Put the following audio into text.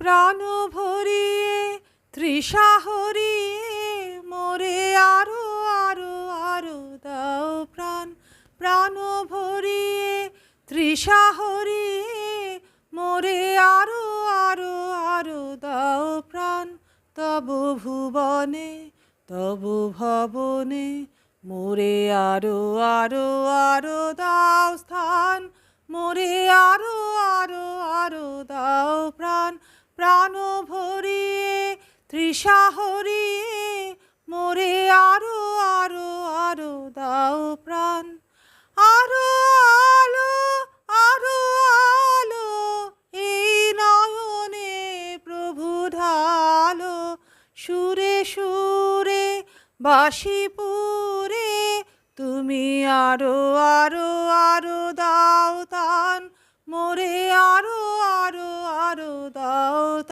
প্রাণ ভরিয়ে তৃষা হরিয়ে মোরে আরো আরো আরো দাও প্রাণ। প্রাণ ভরিয়ে তৃষা হরিয়ে মোরে আরো আরো আরো দাও প্রাণ। তব ভুবনে তব ভবনে মোরে আরো আরো আরো দাও স্থান। মোরে আরো আরো আরো দাও প্রাণ। প্রাণ ভরিয়ে তৃষা হরিয়ে মোরে আরো আরো আরো দাও প্রাণ। আরো আলো আরো আলো এই নয়নে প্রভু ঢালো। সুরে সুরে বাঁশিপুরে তুমি আরো আরো আরো দাও তান। মোরে আরো আরো আরো দাও।